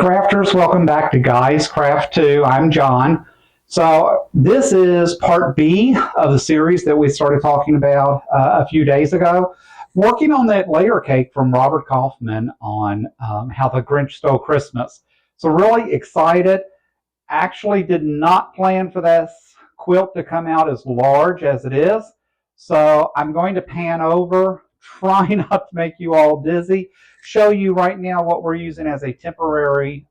crafters, welcome back to Guys Craft 2. I'm John. So this is part B of the series that we started talking about a few days ago, working on that layer cake from Robert Kaufman on how the Grinch Stole Christmas. So really excited. Actually did not plan for this quilt to come out as large as it is. So I'm going to pan over, try not to make you all dizzy, show you right now what we're using as a temporary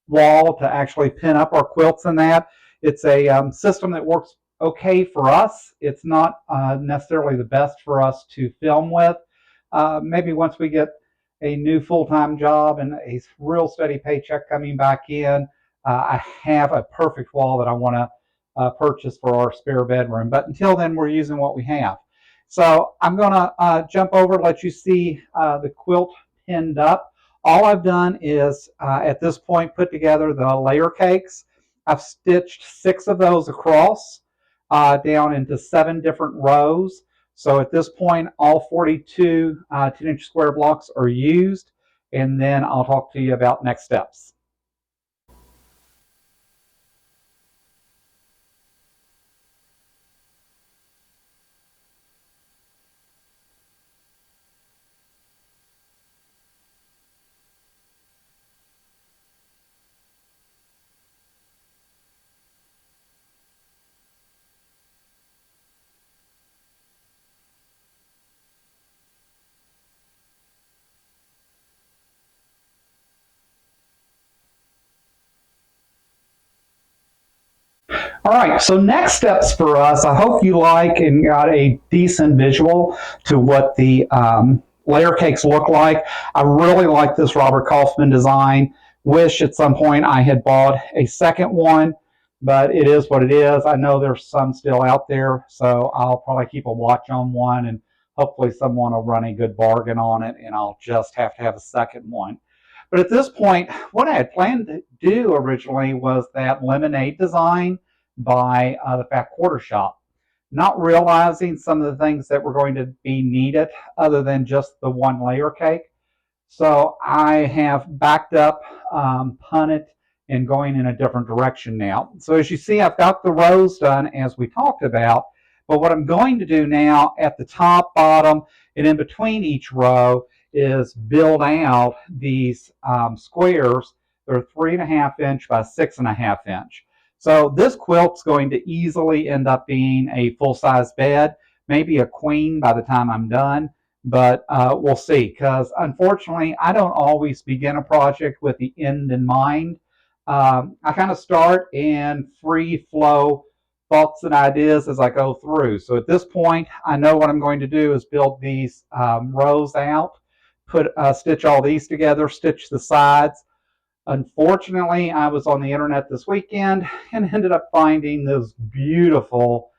wall to actually pin up our quilts in that. It's a system that works okay for us. It's not necessarily the best for us to film with. Maybe once we get a new full-time job and a real steady paycheck coming back in, I have a perfect wall that I want to purchase for our spare bedroom. But until then, we're using what we have. So I'm going to jump over, let you see the quilt pinned up. All I've done is, at this point, put together the layer cakes. I've stitched 6 of those across down into 7 different rows. So at this point, all 42 10-inch square blocks are used, and then I'll talk to you about next steps. All right, so next steps for us, I hope you like and got a decent visual to what the layer cakes look like. I really like this Robert Kaufman design. Wish at some point I had bought a second one, but it is what it is. I know there's some still out there, so I'll probably keep a watch on one, and hopefully someone will run a good bargain on it, and I'll just have to have a second one. But at this point, what I had planned to do originally was that lemonade design by the Fat Quarter Shop, not realizing some of the things that were going to be needed other than just the one layer cake. So I have backed up, punted, and going in a different direction now. So as you see, I've got the rows done as we talked about, but what I'm going to do now at the top, bottom, and in between each row is build out these squares. They're 3.5 inch by 6.5 inch. So this quilt's going to easily end up being a full-size bed, maybe a queen by the time I'm done, but we'll see, because unfortunately I don't always begin a project with the end in mind. I kind of start in free flow thoughts and ideas as I go through. So at this point, I know what I'm going to do is build these rows out, stitch all these together, stitch the sides. Unfortunately, I was on the internet this weekend and ended up finding this beautiful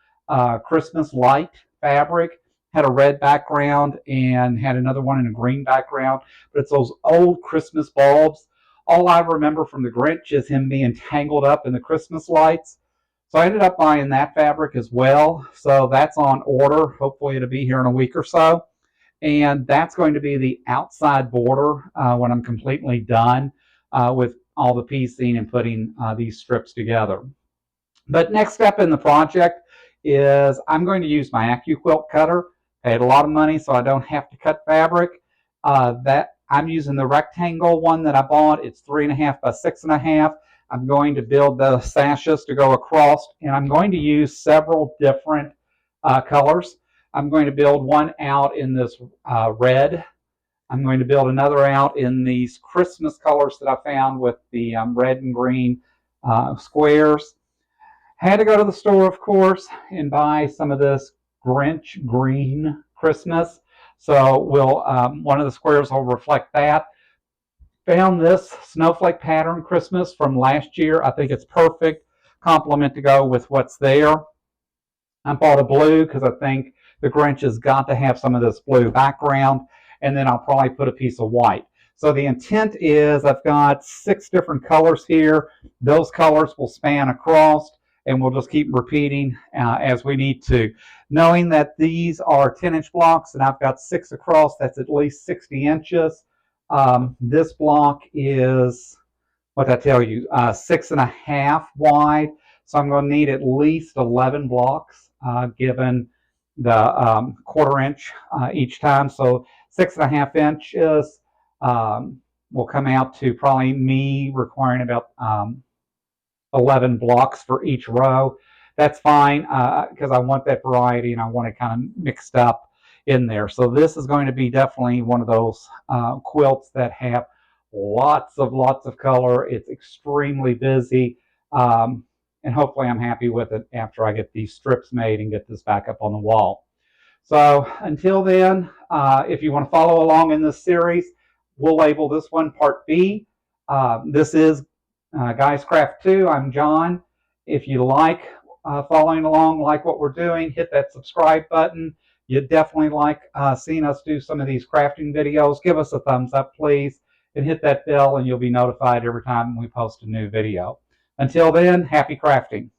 Christmas light fabric. Had a red background and had another one in a green background, but it's those old Christmas bulbs. All I remember from the Grinch is him being tangled up in the Christmas lights. So I ended up buying that fabric as well. So that's on order. Hopefully it'll be here in a week or so. And that's going to be the outside border when I'm completely done with all the piecing and putting these strips together. But next step in the project is I'm going to use my accuquilt cutter. Paid a lot of money so I don't have to cut fabric. That I'm using the rectangle one that I bought. It's 3.5 by 6.5. I'm going to build the sashes to go across, and I'm going to use several different colors. I'm going to build one out in this red. I'm going to build another out in these Christmas colors that I found with the red and green squares. Had to go to the store, of course, and buy some of this Grinch Green Christmas. So one of the squares will reflect that. Found this snowflake pattern Christmas from last year. I think it's perfect complement to go with what's there. I bought a blue because I think the Grinch has got to have some of this blue background. And then I'll probably put a piece of white. So the intent is I've got 6 different colors here. Those colors will span across, and we'll just keep repeating as we need to. Knowing that these are 10-inch blocks and I've got 6 across, that's at least 60 inches. This block is, what did I tell you, 6.5 wide. So I'm going to need at least 11 blocks, given the 1/4 inch each time. So 6.5 inches will come out to probably me requiring about 11 blocks for each row. That's fine because I want that variety and I want it kind of mixed up in there. So this is going to be definitely one of those quilts that have lots of color. It's extremely busy. And hopefully I'm happy with it after I get these strips made and get this back up on the wall. So until then, if you want to follow along in this series, we'll label this one Part B. This is Guys Craft 2. I'm John. If you like following along, like what we're doing, hit that subscribe button. You'd definitely like seeing us do some of these crafting videos. Give us a thumbs up, please, and hit that bell, and you'll be notified every time we post a new video. Until then, happy crafting.